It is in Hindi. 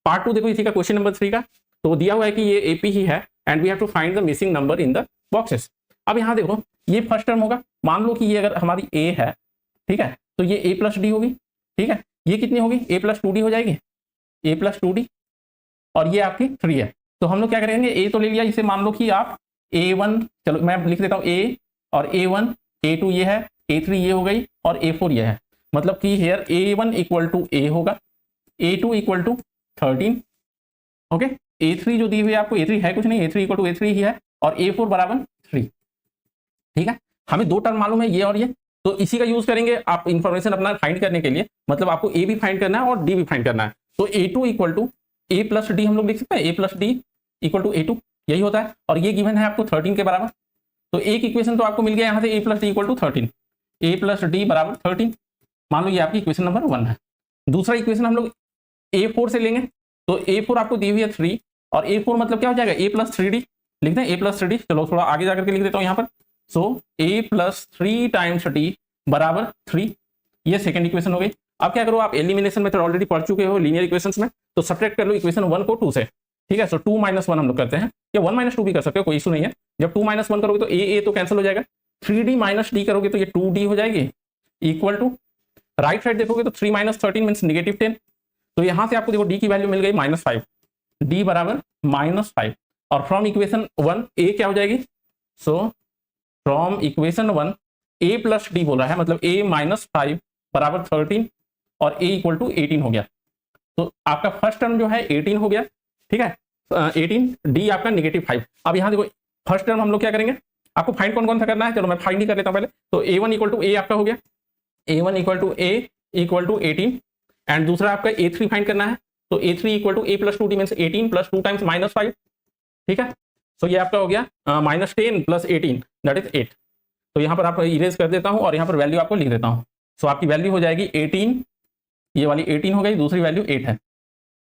पार्ट 2 देखो इसी का क्वेश्चन नंबर 3 का, तो दिया हुआ है कि ये AP ही है and we have to find the missing number in the boxes. अब यहाँ देखो ये फर्स्ट टर्म होगा, मान लो कि ये अगर हमारी A है, ठीक है, तो ये A प्लस डी होगी, ठीक है, ये कितनी होगी A प्लस 2D हो जाएगी, A प्लस 2D, और ये आपकी 3 है। तो हम लोग क्या करेंगे, A तो ले लिया, इसे मान लो कि आप A1, चलो मैं लिख देता हूँ A और A1, A2 ये है, A3 ये हो गई और A4 ये है, मतलब कि hair A1 equal to A होगा, A2 equal to 13, okay, A3 जो दी हुई है आपको, A3 है कुछ नहीं, A3 इक्वल टू A3 ही है, और A4 बराबर 3, ठीक है। हमें दो टर्म मालूम है ये और ये, तो इसी का यूज करेंगे आप इंफॉर्मेशन अपना फाइंड करने के लिए, मतलब आपको A भी फाइंड करना है और D भी फाइंड करना है। तो A2 equal to A plus D हम लोग लिख सकते हैं, A plus D equal to A2, यही होता है, और ये गिवन है आपको 13 के बराबर। तो एक इक्वेशन तो आपको मिल गया यहाँ से A plus D equal to 13, A plus D बराबर 13, मान लो ये आपकी इक्वेशन नंबर 1 है। दूसरा इक्वेशन हम लोग A4 से लेंगे, तो A4 आपको दी हुई है 3, और A4 मतलब क्या हो जाएगा A प्लस 3D, लिखते हैं A प्लस 3D, चलो थोड़ा आगे जाकर के लिख देता हूँ यहाँ पर। सो A प्लस 3 टाइम्स D बराबर 3, ये सेकंड इक्वेशन हो गई। अब क्या करो, आप एलिमिनेशन मेथड ऑलरेडी पढ़ चुके हो लीनियर इक्वेशंस में, तो सब्ट्रैक्ट कर लो इक्वेशन 1 को 2 से, ठीक है। सो 2 माइनस 1 हम लोग करते हैं, या 1 माइनस 2 भी कर सकते हो, कोई इशू नहीं है। जब 2 माइनस 1 करोगे तो A तो कैंसिल हो जाएगा, 3D माइनस D करोगे तो ये 2D हो जाएगी, इक्वल टू राइट साइड देखोगे तो 3 माइनस 13 मीन्स नेगेटिव 10, तो यहाँ से आपको देखो D की वैल्यू मिल गई -5, D बराबर -5, और फ्रॉम इक्वेशन 1 A क्या हो जाएगी, so from equation 1 A plus D बोला है, मतलब A -5 बराबर 13 और A इक्वल टू 18 हो गया। तो आपका फर्स्ट टर्म जो है 18 हो गया, ठीक है, 18, D आपका -5। अब यहाँ देखो फर्स्ट टर्म हम लोग क्या करेंगे, आपको फाइंड कौन कौन सा करना है, चलो मैं फाइंड ही कर लेता हूँ पहले। तो A1 इक्वल टू A आपका हो गया, A1 equal to A equal to 18, and दूसरा आपका A3 फाइंड करना है, तो A3 equal to A plus 2D means 18 plus 2 times -5, ठीक है। सो ये आपका हो गया -10 प्लस 18 दैट इज 8। तो यहाँ पर आप इरेज कर देता हूँ और यहाँ पर वैल्यू आपको लिख देता हूँ। सो आपकी वैल्यू हो जाएगी 18, ये वाली 18 हो गई, दूसरी वैल्यू 8 है,